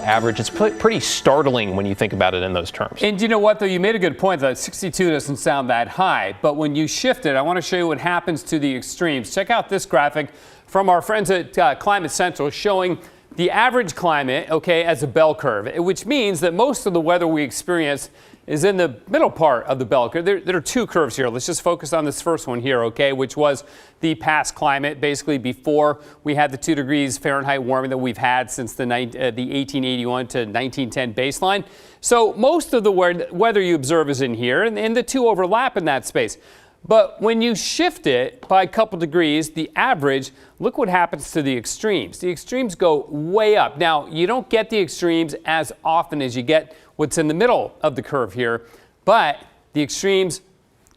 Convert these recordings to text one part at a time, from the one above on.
average. It's pretty startling when you think about it in those terms. And you know what, though? You made a good point that 62 doesn't sound that high. But when you shift it, I want to show you what happens to the extremes. Check out this graphic from our friends at Climate Central showing the average climate, okay, as a bell curve, which means that most of the weather we experience is in the middle part of the bell curve. There are two curves here. Let's just focus on this first one here, okay, which was the past climate, basically before we had the 2 degrees Fahrenheit warming that we've had since the 1881 to 1910 baseline. So most of the weather you observe is in here, and the two overlap in that space. But when you shift it by a couple degrees, the average, look what happens to the extremes. The extremes go way up. Now, you don't get the extremes as often as you get what's in the middle of the curve here, but the extremes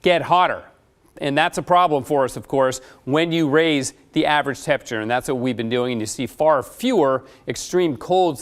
get hotter. And that's a problem for us, of course, when you raise the average temperature. And that's what we've been doing. And you see far fewer extreme cold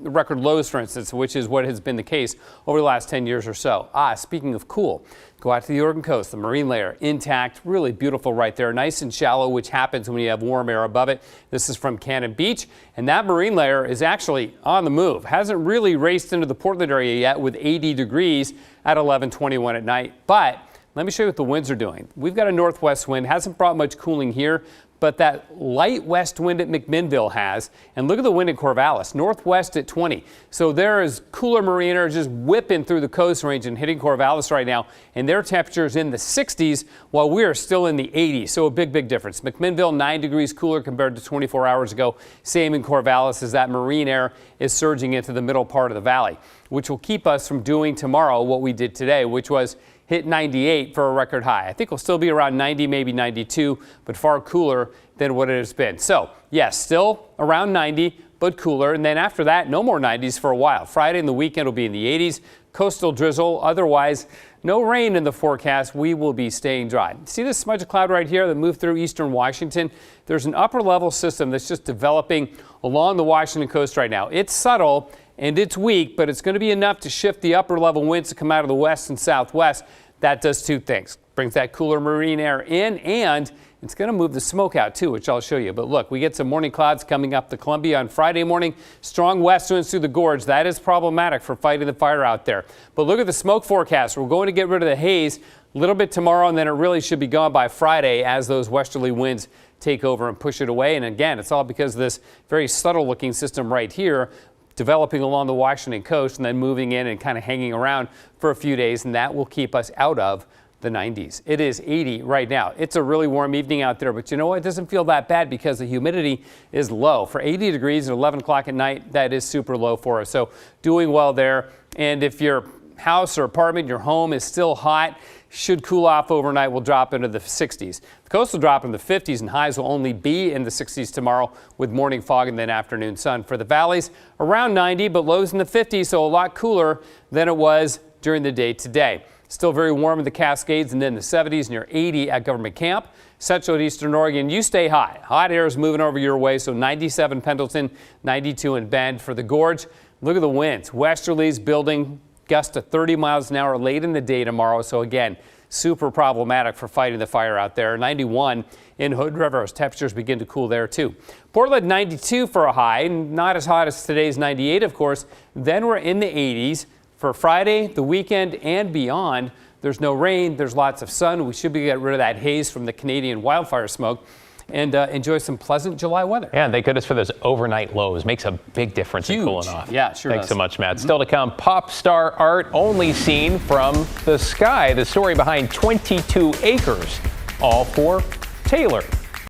record lows, for instance, which is what has been the case over the last 10 years or so. Speaking of cool, go out to the Oregon coast, the marine layer intact, really beautiful right there, nice and shallow, which happens when you have warm air above it. This is from Cannon Beach. And that marine layer is actually on the move. Hasn't really raced into the Portland area yet with 80 degrees at 11:21 at night. But let me show you what the winds are doing. We've got a northwest wind, hasn't brought much cooling here, but that light west wind at McMinnville has. And look at the wind in Corvallis, northwest at 20. So there is cooler marine air just whipping through the coast range and hitting Corvallis right now. And their temperature is in the 60s while we are still in the 80s. So a big difference. McMinnville 9 degrees cooler compared to 24 hours ago. Same in Corvallis as that marine air is surging into the middle part of the valley, which will keep us from doing tomorrow what we did today, which was hit 98 for a record high. I think we'll still be around 90, maybe 92, but far cooler than what it has been. So, yes, still around 90, but cooler. And then after that, no more 90s for a while. Friday and the weekend will be in the 80s. Coastal drizzle. Otherwise, no rain in the forecast. We will be staying dry. See this smudge of cloud right here that moved through eastern Washington? There's an upper level system that's just developing along the Washington coast right now. It's subtle and it's weak, but it's going to be enough to shift the upper level winds to come out of the west and southwest. That does two things. Brings that cooler marine air in, and it's going to move the smoke out too, which I'll show you. But look, we get some morning clouds coming up the Columbia on Friday morning. Strong west winds through the gorge. That is problematic for fighting the fire out there. But look at the smoke forecast. We're going to get rid of the haze a little bit tomorrow, and then it really should be gone by Friday as those westerly winds take over and push it away. And again, it's all because of this very subtle looking system right here, developing along the Washington coast and then moving in and kind of hanging around for a few days, and that will keep us out of the 90s. It is 80 right now. It's a really warm evening out there, but you know what? It doesn't feel that bad because the humidity is low. For 80 degrees at 11 o'clock at night, that is super low for us. So doing well there. And if your house or apartment, your home is still hot, should cool off overnight, will drop into the 60s. The coast will drop in the 50s, and highs will only be in the 60s tomorrow with morning fog and then afternoon sun. For the valleys, around 90, but lows in the 50s, so a lot cooler than it was during the day today. Still very warm in the Cascades and then the 70s, near 80 at Government Camp. Central and Eastern Oregon, you stay high. Hot air is moving over your way, so 97 Pendleton, 92 in Bend. For the gorge, look at the winds. Westerlies building, gusts to 30 miles an hour late in the day tomorrow. So again, super problematic for fighting the fire out there. 91 in Hood River as temperatures begin to cool there too. Portland 92 for a high, not as hot as today's 98, of course. Then we're in the 80s for Friday, the weekend, and beyond. There's no rain. There's lots of sun. We should be getting rid of that haze from the Canadian wildfire smoke and enjoy some pleasant July weather. Yeah, thank goodness for those overnight lows. Makes a big difference in cooling off. Yeah, sure. Thanks so much, Matt. Still to come, pop star art only seen from the sky. The story behind 22 acres, all for Taylor.